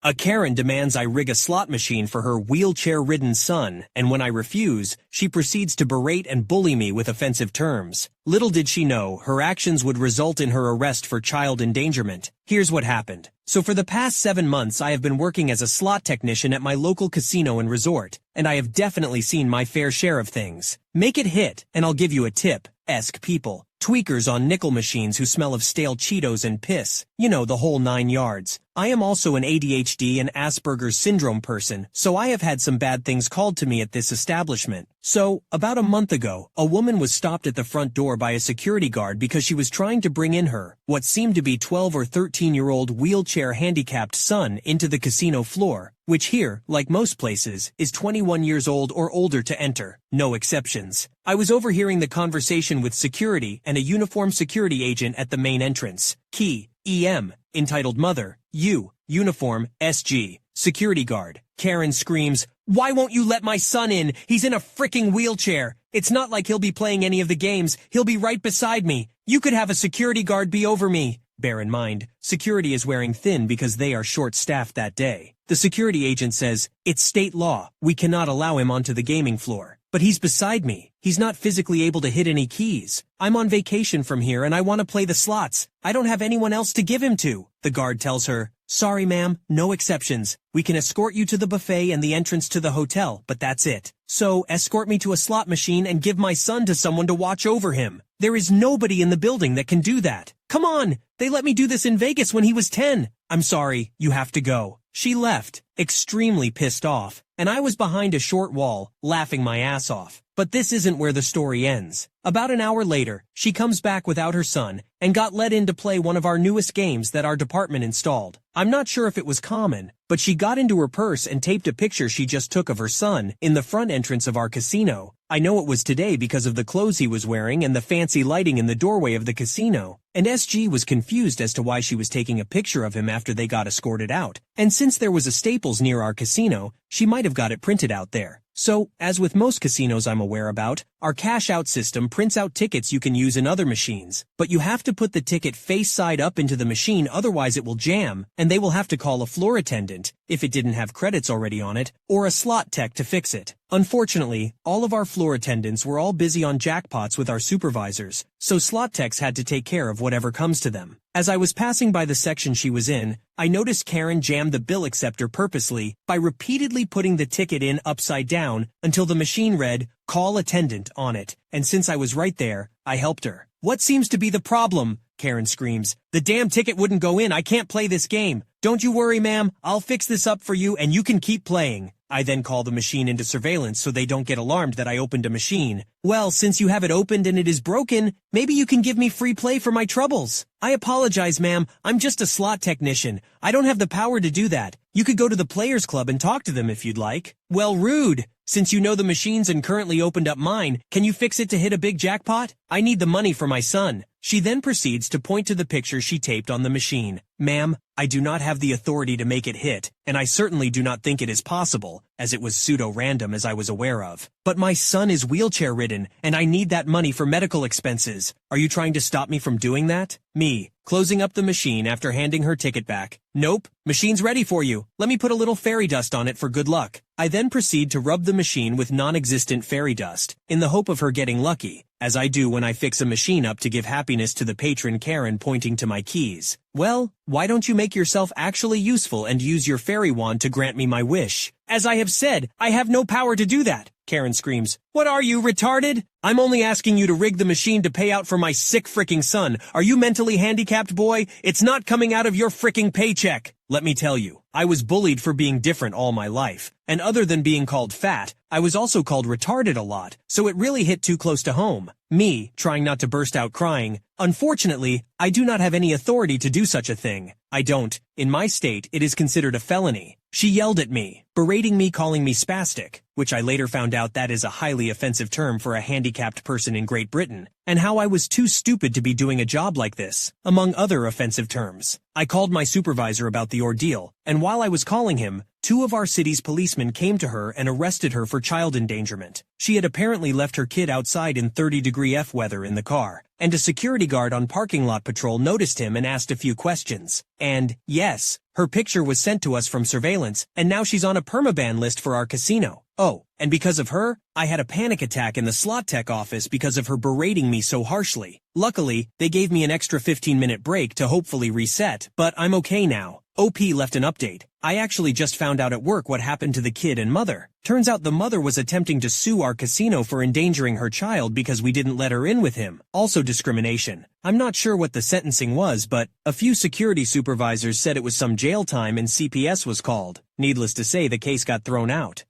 A Karen demands I rig a slot machine for her wheelchair-ridden son, and when I refuse, she proceeds to berate and bully me with offensive terms. Little did she know, her actions would result in her arrest for child endangerment. Here's what happened. So for the past 7 months I have been working as a slot technician at my local casino and resort, and I have definitely seen my fair share of things. Make it hit, and I'll give you a tip-esque people. Tweakers on nickel machines who smell of stale Cheetos and piss. You know, the whole 9 yards. I am also an ADHD and Asperger's syndrome person, so I have had some bad things called to me at this establishment. So, about a month ago, a woman was stopped at the front door by a security guard because she was trying to bring in her, what seemed to be 12 or 13-year-old wheelchair-handicapped son into the casino floor, which here, like most places, is 21 years old or older to enter. No exceptions. I was overhearing the conversation with security and a uniformed security agent at the main entrance. Key, EM, entitled Mother, U, Uniform, SG, Security Guard. Karen screams, "Why won't you let my son in? He's in a fricking wheelchair. It's not like he'll be playing any of the games. He'll be right beside me. You could have a security guard be over me." Bear in mind, security is wearing thin because they are short-staffed that day. The security agent says, "It's state law. We cannot allow him onto the gaming floor. But he's beside me. He's not physically able to hit any keys. I'm on vacation from here and I want to play the slots. I don't have anyone else to give him to." The guard tells her, "Sorry ma'am, no exceptions. We can escort you to the buffet and the entrance to the hotel, but that's it. So, escort me to a slot machine and give my son to someone to watch over him. There is nobody in the building that can do that. Come on, they let me do this in Vegas when he was 10. I'm sorry, you have to go." She left, extremely pissed off, and I was behind a short wall, laughing my ass off. But this isn't where the story ends. About an hour later, she comes back without her son, and got let in to play one of our newest games that our department installed. I'm not sure if it was common, but she got into her purse and taped a picture she just took of her son in the front entrance of our casino. I know it was today because of the clothes he was wearing and the fancy lighting in the doorway of the casino, and SG was confused as to why she was taking a picture of him after they got escorted out. And since there was a Staples near our casino, she might have got it printed out there. So, as with most casinos I'm aware about, our cash-out system prints out tickets you can use in other machines, but you have to put the ticket face side up into the machine, otherwise it will jam, and they will have to call a floor attendant, if it didn't have credits already on it, or a slot tech to fix it. Unfortunately, all of our floor attendants were all busy on jackpots with our supervisors, so slot techs had to take care of whatever comes to them. As I was passing by the section she was in, I noticed Karen jammed the bill acceptor purposely by repeatedly putting the ticket in upside down until the machine read, "Call attendant" on it, and since I was right there, I helped her. "What seems to be the problem?" Karen screams. "The damn ticket wouldn't go in. I can't play this game." "Don't you worry, ma'am. I'll fix this up for you and you can keep playing." I then call the machine into surveillance so they don't get alarmed that I opened a machine. "Well, since you have it opened and it is broken, maybe you can give me free play for my troubles." "I apologize, ma'am. I'm just a slot technician. I don't have the power to do that. You could go to the Players Club and talk to them if you'd like." "Well, rude. Since you know the machines and currently opened up mine, can you fix it to hit a big jackpot? I need the money for my son." She then proceeds to point to the picture she taped on the machine. "Ma'am, I do not have the authority to make it hit, and I certainly do not think it is possible, as it was pseudo-random as I was aware of. But my son is wheelchair-ridden, and I need that money for medical expenses. Are you trying to stop me from doing that?" Me, closing up the machine after handing her ticket back. "Nope, machine's ready for you. Let me put a little fairy dust on it for good luck." I then proceed to rub the machine with non-existent fairy dust, in the hope of her getting lucky, as I do when I fix a machine up to give happiness to the patron Karen, pointing to my keys. "Well, why don't you make yourself actually useful and use your fairy wand to grant me my wish?" "As I have said, I have no power to do that." Karen screams. "What are you, retarded? I'm only asking you to rig the machine to pay out for my sick fricking son. Are you mentally handicapped, boy? It's not coming out of your fricking paycheck." Let me tell you, I was bullied for being different all my life, and other than being called fat, I was also called retarded a lot, so it really hit too close to home. Me, trying not to burst out crying. Unfortunately, I do not have any authority to do such a thing. I don't. In my state, it is considered a felony. She yelled at me, berating me, calling me spastic, which I later found out that is a highly offensive term for a handicapped person in Great Britain, and how I was too stupid to be doing a job like this, among other offensive terms. I called my supervisor about the ordeal, and while I was calling him, 2 of our city's policemen came to her and arrested her for child endangerment. She had apparently left her kid outside in 30-degree F weather in the car. and a security guard on parking lot patrol noticed him and asked a few questions. And, yes, her picture was sent to us from surveillance, and now she's on a permaban list for our casino. Oh, and because of her, I had a panic attack in the slot tech office because of her berating me so harshly. Luckily, they gave me an extra 15-minute break to hopefully reset, but I'm okay now. OP left an update. I actually just found out at work what happened to the kid and mother. Turns out the mother was attempting to sue our casino for endangering her child because we didn't let her in with him. Also discrimination. I'm not sure what the sentencing was, but a few security supervisors said it was some jail time and CPS was called. Needless to say, the case got thrown out.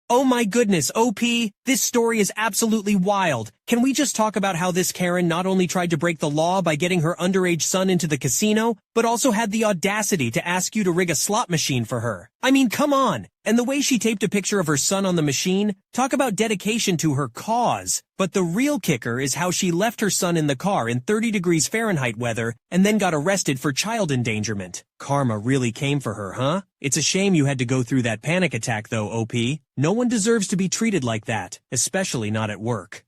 Oh my goodness, OP, this story is absolutely wild. Can we just talk about how this Karen not only tried to break the law by getting her underage son into the casino, but also had the audacity to ask you to rig a slot machine for her? I mean, come on. And the way she taped a picture of her son on the machine, talk about dedication to her cause. But the real kicker is how she left her son in the car in 30 degrees Fahrenheit weather and then got arrested for child endangerment. Karma really came for her, huh? It's a shame you had to go through that panic attack though, OP. No one deserves to be treated like that, especially not at work.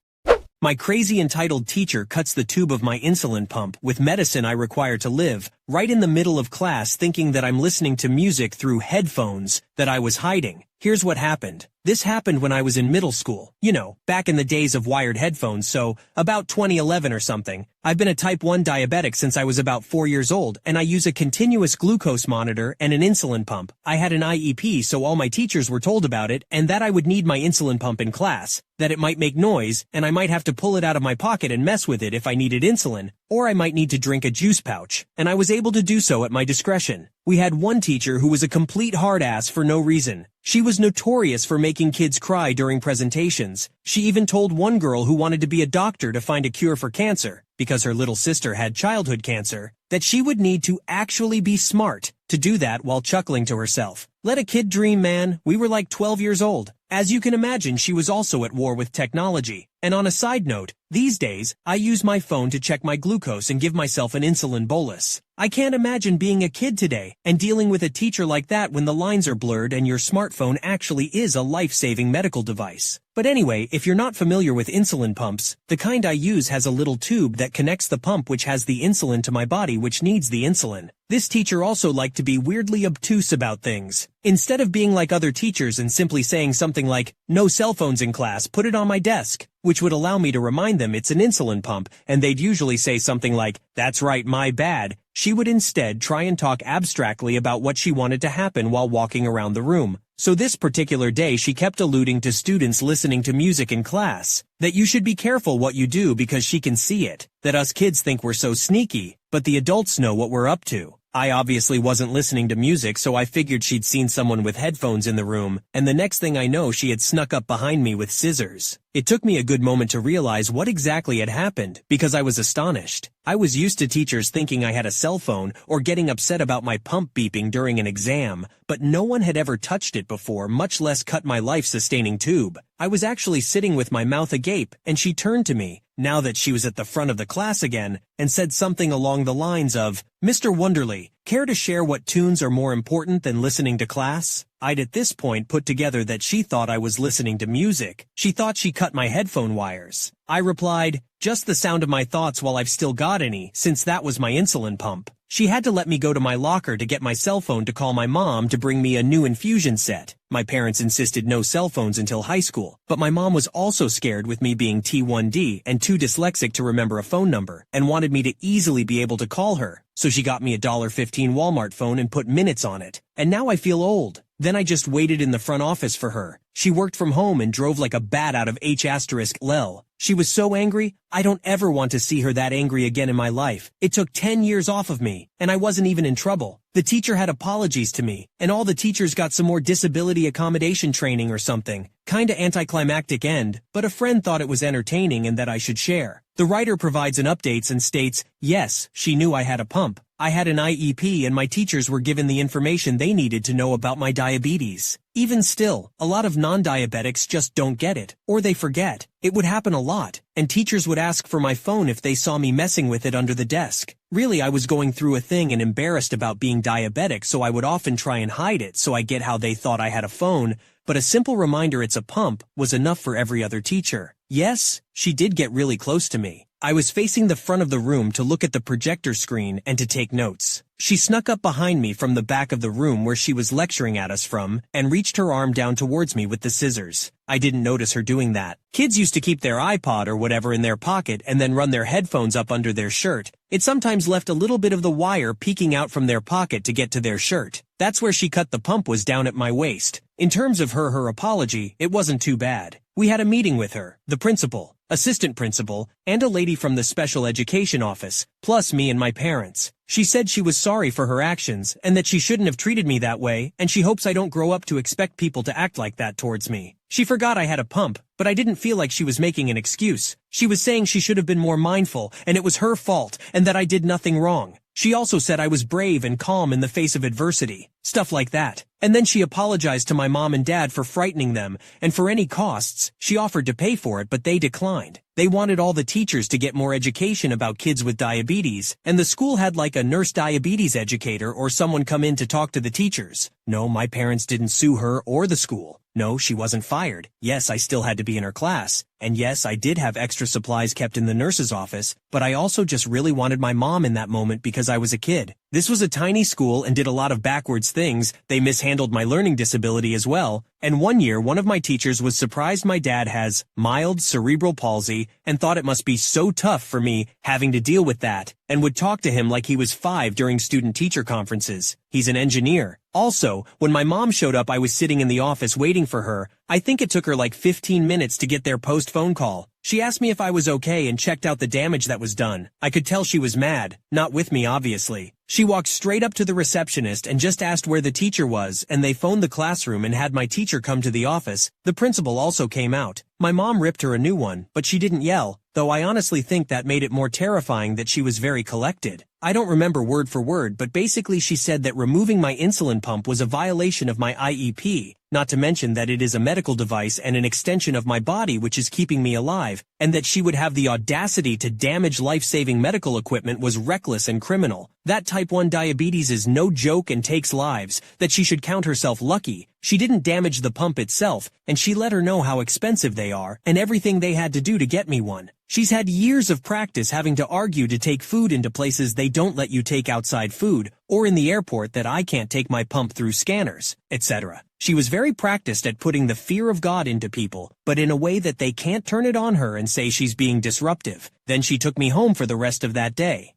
My crazy entitled teacher cuts the tube of my insulin pump with medicine I require to live, right in the middle of class thinking that I'm listening to music through headphones that I was hiding. Here's what happened. This happened when I was in middle school. You know, back in the days of wired headphones, so about 2011 or something. I've been a type 1 diabetic since I was about 4 years old, and I use a continuous glucose monitor and an insulin pump. I had an IEP, so all my teachers were told about it, and that I would need my insulin pump in class, that it might make noise, and I might have to pull it out of my pocket and mess with it if I needed insulin, or I might need to drink a juice pouch, and I was able to do so at my discretion. We had one teacher who was a complete hard ass for no reason. She was notorious for making kids cry during presentations. She even told one girl who wanted to be a doctor to find a cure for cancer, because her little sister had childhood cancer, that she would need to actually be smart to do that while chuckling to herself. Let a kid dream, man. We were like 12 years old. As you can imagine, she was also at war with technology. And on a side note, these days, I use my phone to check my glucose and give myself an insulin bolus. I can't imagine being a kid today and dealing with a teacher like that when the lines are blurred and your smartphone actually is a life-saving medical device. But anyway, if you're not familiar with insulin pumps, the kind I use has a little tube that connects the pump which has the insulin to my body which needs the insulin. This teacher also liked to be weirdly obtuse about things. Instead of being like other teachers and simply saying something like, "No cell phones in class, put it on my desk," which would allow me to remind them it's an insulin pump, and they'd usually say something like, "That's right, my bad," she would instead try and talk abstractly about what she wanted to happen while walking around the room. So this particular day she kept alluding to students listening to music in class, that you should be careful what you do because she can see it, that us kids think we're so sneaky, but the adults know what we're up to. I obviously wasn't listening to music, so I figured she'd seen someone with headphones in the room, and the next thing I know she had snuck up behind me with scissors. It took me a good moment to realize what exactly had happened, because I was astonished. I was used to teachers thinking I had a cell phone or getting upset about my pump beeping during an exam, but no one had ever touched it before, much less cut my life-sustaining tube. I was actually sitting with my mouth agape, and she turned to me, now that she was at the front of the class again, and said something along the lines of, "Mr. Wonderly, care to share what tunes are more important than listening to class?" I'd at this point put together that she thought I was listening to music. She thought she cut my headphone wires. I replied, "Just the sound of my thoughts while I've still got any, since that was my insulin pump." She had to let me go to my locker to get my cell phone to call my mom to bring me a new infusion set. My parents insisted no cell phones until high school, but my mom was also scared with me being T1D and too dyslexic to remember a phone number, and wanted me to easily be able to call her. So she got me a $1.15 Walmart phone and put minutes on it. And now I feel old. Then I just waited in the front office for her. She worked from home and drove like a bat out of H*Lel. She was so angry, I don't ever want to see her that angry again in my life. It took 10 years off of me, and I wasn't even in trouble. The teacher had apologies to me, and all the teachers got some more disability accommodation training or something. Kinda anticlimactic end, but a friend thought it was entertaining and that I should share. The writer provides an update and states, "Yes, she knew I had a pump. I had an IEP and my teachers were given the information they needed to know about my diabetes." Even still, a lot of non-diabetics just don't get it, or they forget. It would happen a lot, and teachers would ask for my phone if they saw me messing with it under the desk. Really, I was going through a thing and embarrassed about being diabetic, so I would often try and hide it, so I get how they thought I had a phone, but a simple reminder it's a pump was enough for every other teacher. Yes, she did get really close to me. I was facing the front of the room to look at the projector screen and to take notes. She snuck up behind me from the back of the room where she was lecturing at us from, and reached her arm down towards me with the scissors. I didn't notice her doing that. Kids used to keep their iPod or whatever in their pocket and then run their headphones up under their shirt. It sometimes left a little bit of the wire peeking out from their pocket to get to their shirt. That's where she cut the pump, was down at my waist. In terms of her apology, it wasn't too bad. We had a meeting with her, the principal, assistant principal, and a lady from the special education office, plus me and my parents. She said she was sorry for her actions and that she shouldn't have treated me that way, and she hopes I don't grow up to expect people to act like that towards me. She forgot I had a pump, but I didn't feel like she was making an excuse. She was saying she should have been more mindful and it was her fault and that I did nothing wrong. She also said I was brave and calm in the face of adversity. Stuff like that. And then she apologized to my mom and dad for frightening them, and for any costs, she offered to pay for it, but they declined. They wanted all the teachers to get more education about kids with diabetes, and the school had like a nurse diabetes educator or someone come in to talk to the teachers. No, my parents didn't sue her or the school. No, she wasn't fired. Yes, I still had to be in her class. And yes, I did have extra supplies kept in the nurse's office, but I also just really wanted my mom in that moment because I was a kid. This was a tiny school and did a lot of backwards things. They mishandled my learning disability as well. And one year, one of my teachers was surprised my dad has mild cerebral palsy and thought it must be so tough for me having to deal with that, and would talk to him like he was 5 during student-teacher conferences. He's an engineer. Also, when my mom showed up, I was sitting in the office waiting for her. I think it took her like 15 minutes to get there post-phone call. She asked me if I was okay and checked out the damage that was done. I could tell she was mad, not with me obviously. She walked straight up to the receptionist and just asked where the teacher was, and they phoned the classroom and had my teacher come to the office. The principal also came out. My mom ripped her a new one, but she didn't yell, though I honestly think that made it more terrifying that she was very collected. I don't remember word for word, but basically she said that removing my insulin pump was a violation of my IEP, not to mention that it is a medical device and an extension of my body which is keeping me alive, and that she would have the audacity to damage life-saving medical equipment was reckless and criminal. That type 1 diabetes is no joke and takes lives, that she should count herself lucky. She didn't damage the pump itself, and she let her know how expensive they are and everything they had to do to get me one. She's had years of practice having to argue to take food into places they don't let you take outside food, or in the airport that I can't take my pump through scanners, etc. She was very practiced at putting the fear of God into people, but in a way that they can't turn it on her and say she's being disruptive. Then she took me home for the rest of that day.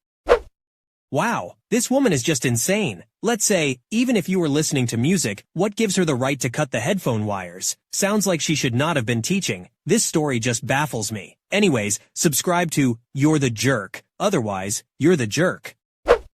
Wow, this woman is just insane. Let's say, even if you were listening to music, what gives her the right to cut the headphone wires? Sounds like she should not have been teaching. This story just baffles me. Anyways, subscribe to You're the Jerk. Otherwise, you're the jerk.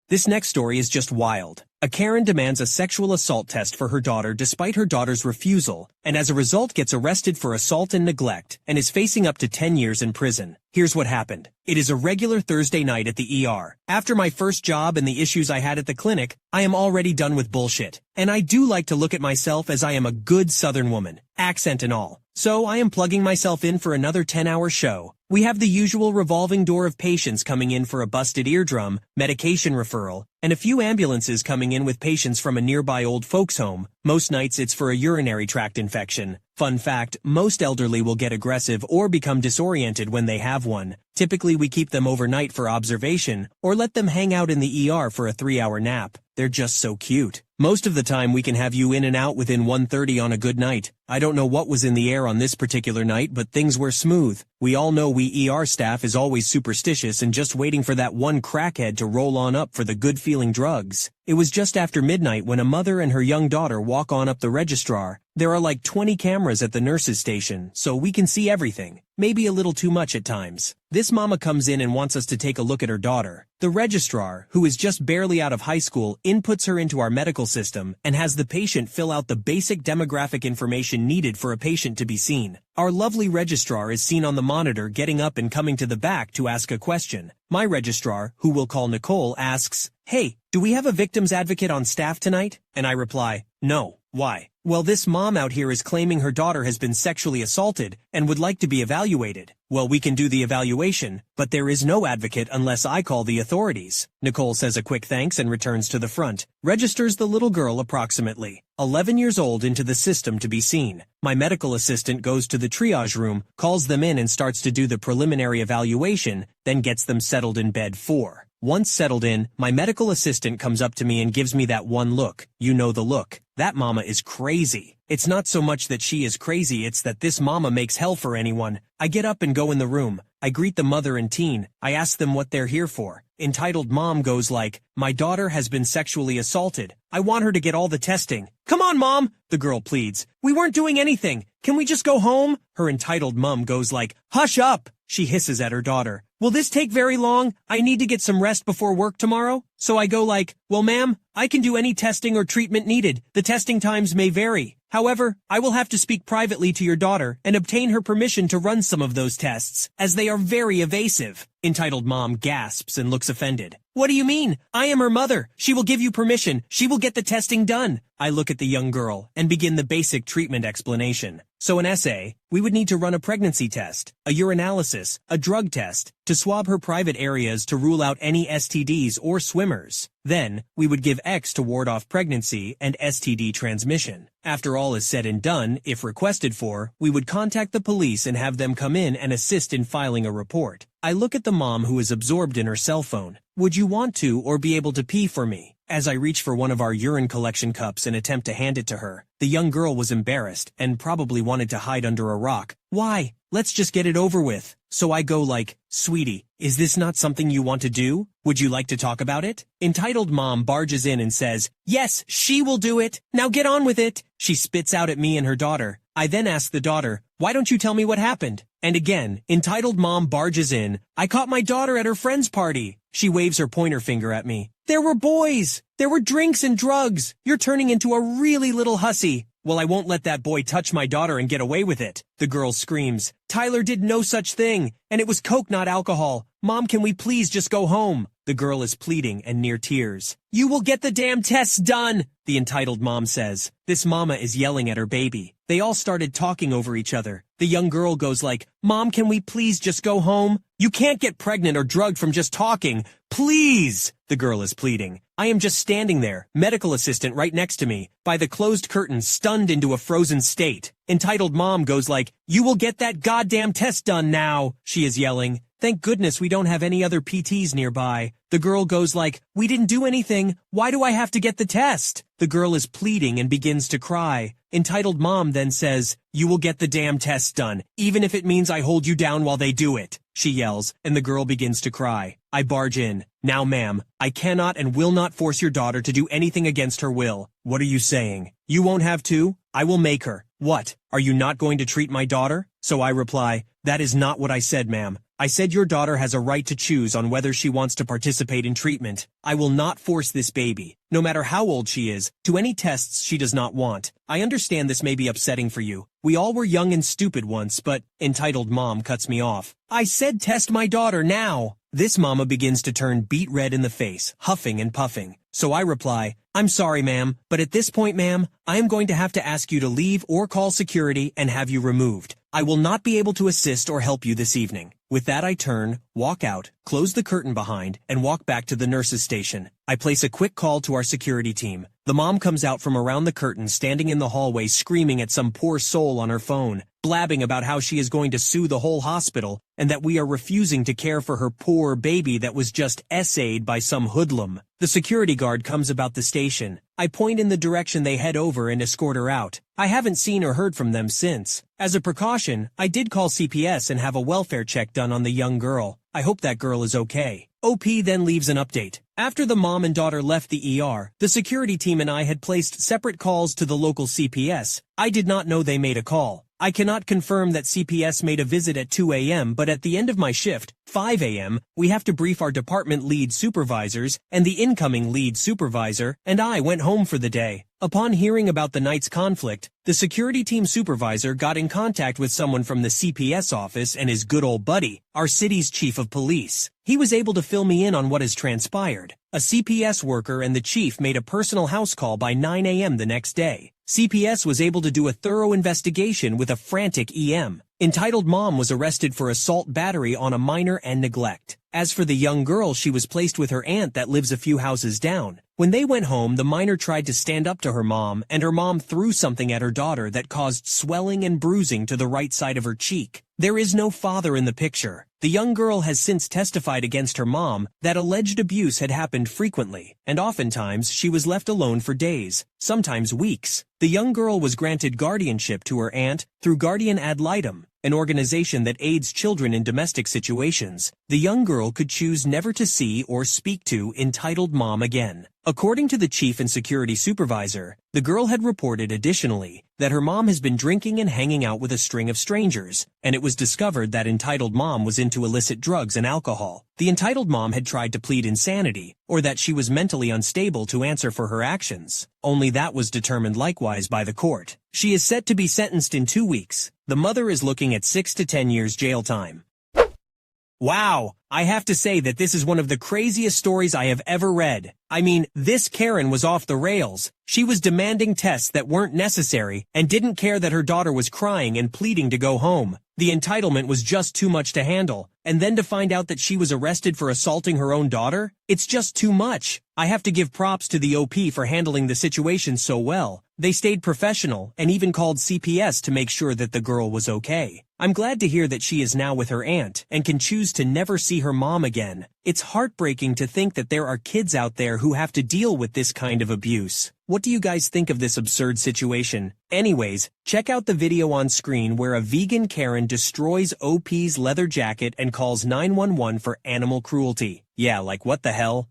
This next story is just wild. A Karen demands a sexual assault test for her daughter despite her daughter's refusal, and as a result gets arrested for assault and neglect, and is facing up to 10 years in prison. Here's what happened. It is a regular Thursday night at the ER. After my first job and the issues I had at the clinic, I am already done with bullshit. And I do like to look at myself as I am a good Southern woman, accent and all. So I am plugging myself in for another 10-hour show. We have the usual revolving door of patients coming in for a busted eardrum, medication referral, and a few ambulances coming in with patients from a nearby old folks home. Most nights it's for a urinary tract infection. Fun fact, most elderly will get aggressive or become disoriented when they have one. Typically we keep them overnight for observation, or let them hang out in the ER for a 3-hour nap. They're just so cute. Most of the time we can have you in and out within 1:30 on a good night. I don't know what was in the air on this particular night, but things were smooth. We all know we ER staff is always superstitious and just waiting for that one crackhead to roll on up for the good-feeling drugs. It was just after midnight when a mother and her young daughter walk on up the registrar. There are like 20 cameras at the nurse's station, so we can see everything. Maybe a little too much at times. This mama comes in and wants us to take a look at her daughter. The registrar, who is just barely out of high school, inputs her into our medical system and has the patient fill out the basic demographic information needed for a patient to be seen. Our lovely registrar is seen on the monitor getting up and coming to the back to ask a question. My registrar, who we'll call Nicole, asks, "Hey, do we have a victim's advocate on staff tonight?" And I reply, "No." Why? Well, this mom out here is claiming her daughter has been sexually assaulted and would like to be evaluated. Well, we can do the evaluation, but there is no advocate unless I call the authorities. Nicole says a quick thanks and returns to the front. Registers the little girl approximately 11 years old into the system to be seen. My medical assistant goes to the triage room, calls them in and starts to do the preliminary evaluation, then gets them settled in bed 4. Once settled in, my medical assistant comes up to me and gives me that one look. You know the look. That mama is crazy. It's not so much that she is crazy, it's that this mama makes hell for anyone. I get up and go in the room. I greet the mother and teen. I ask them what they're here for. Entitled mom goes like, my daughter has been sexually assaulted. I want her to get all the testing. Come on, mom, the girl pleads. We weren't doing anything. Can we just go home? Her entitled mom goes like, hush up. She hisses at her daughter. Will this take very long? I need to get some rest before work tomorrow. So I go like, well, ma'am, I can do any testing or treatment needed. The testing times may vary. However, I will have to speak privately to your daughter and obtain her permission to run some of those tests, as they are very evasive. Entitled mom gasps and looks offended. What do you mean? I am her mother. She will give you permission. She will get the testing done. I look at the young girl and begin the basic treatment explanation. So an essay, we would need to run a pregnancy test, a urinalysis, a drug test, to swab her private areas to rule out any STDs or swimmers. Then, we would give X to ward off pregnancy and STD transmission. After all is said and done, if requested for, we would contact the police and have them come in and assist in filing a report. I look at the mom who is absorbed in her cell phone. Would you want to or be able to pee for me? As I reach for one of our urine collection cups and attempt to hand it to her, the young girl was embarrassed and probably wanted to hide under a rock. Why? Let's just get it over with. So I go like, sweetie, is this not something you want to do? Would you like to talk about it? Entitled mom barges in and says, yes, she will do it. Now get on with it. She spits out at me and her daughter. I then ask the daughter, why don't you tell me what happened? And again, entitled mom barges in. I caught my daughter at her friend's party. She waves her pointer finger at me. There were boys. There were drinks and drugs. You're turning into a really little hussy. Well, I won't let that boy touch my daughter and get away with it. The girl screams. Tyler did no such thing. And it was coke, not alcohol. Mom, can we please just go home? The girl is pleading and near tears. You will get the damn tests done, the entitled mom says. This mama is yelling at her baby. They all started talking over each other. The young girl goes like, Mom, can we please just go home? You can't get pregnant or drugged from just talking. Please, the girl is pleading. I am just standing there, medical assistant right next to me, by the closed curtain, stunned into a frozen state. Entitled mom goes like, you will get that goddamn test done now, she is yelling. Thank goodness we don't have any other PTs nearby. The girl goes like, we didn't do anything. Why do I have to get the test? The girl is pleading and begins to cry. Entitled mom then says, you will get the damn test done, even if it means I hold you down while they do it. She yells, and the girl begins to cry. I barge in. Now, ma'am, I cannot and will not force your daughter to do anything against her will. What are you saying? You won't have to? I will make her. What? Are you not going to treat my daughter? So I reply, that is not what I said, ma'am. I said your daughter has a right to choose on whether she wants to participate in treatment. I will not force this baby, no matter how old she is, to any tests she does not want. I understand this may be upsetting for you. We all were young and stupid once, but entitled mom cuts me off. I said test my daughter now. This mama begins to turn beet red in the face, huffing and puffing. So I reply, I'm sorry, ma'am, but at this point, ma'am, I am going to have to ask you to leave or call security and have you removed. I will not be able to assist or help you this evening. With that I turn, walk out, close the curtain behind, and walk back to the nurse's station. I place a quick call to our security team. The mom comes out from around the curtain, standing in the hallway screaming at some poor soul on her phone, blabbing about how she is going to sue the whole hospital, and that we are refusing to care for her poor baby that was just essayed by some hoodlum. The security guard comes about the station. I point in the direction they head over and escort her out. I haven't seen or heard from them since. As a precaution, I did call CPS and have a welfare check done on the young girl. I hope that girl is okay. OP then leaves an update. After the mom and daughter left the ER, the security team and I had placed separate calls to the local CPS. I did not know they made a call. I cannot confirm that CPS made a visit at 2 a.m., but at the end of my shift, 5 a.m., we have to brief our department lead supervisors, and the incoming lead supervisor and I went home for the day. Upon hearing about the night's conflict, the security team supervisor got in contact with someone from the CPS office and his good old buddy, our city's chief of police. He was able to fill me in on what has transpired. A CPS worker and the chief made a personal house call by 9 a.m. the next day. CPS was able to do a thorough investigation with a frantic EM. Entitled Mom was arrested for assault battery on a minor and neglect. As for the young girl, she was placed with her aunt that lives a few houses down. When they went home, the minor tried to stand up to her mom, and her mom threw something at her daughter that caused swelling and bruising to the right side of her cheek. There is no father in the picture. The young girl has since testified against her mom that alleged abuse had happened frequently, and oftentimes she was left alone for days, sometimes weeks. The young girl was granted guardianship to her aunt through Guardian Ad Litem, an organization that aids children in domestic situations. The young girl could choose never to see or speak to Entitled Mom again. According to the chief and security supervisor, the girl had reported additionally that her mom has been drinking and hanging out with a string of strangers, and it was discovered that Entitled Mom was into illicit drugs and alcohol. The Entitled Mom had tried to plead insanity, or that she was mentally unstable to answer for her actions. Only that was determined likewise by the court. She is set to be sentenced in 2 weeks. The mother is looking at 6 to 10 years jail time. Wow, I have to say that this is one of the craziest stories I have ever read. I mean, this Karen was off the rails. She was demanding tests that weren't necessary and didn't care that her daughter was crying and pleading to go home. The entitlement was just too much to handle, and then to find out that she was arrested for assaulting her own daughter? It's just too much. I have to give props to the OP for handling the situation so well. They stayed professional and even called CPS to make sure that the girl was okay. I'm glad to hear that she is now with her aunt and can choose to never see her mom again. It's heartbreaking to think that there are kids out there who have to deal with this kind of abuse. What do you guys think of this absurd situation? Anyways, check out the video on screen where a vegan Karen destroys OP's leather jacket and calls 911 for animal cruelty. Yeah, like what the hell?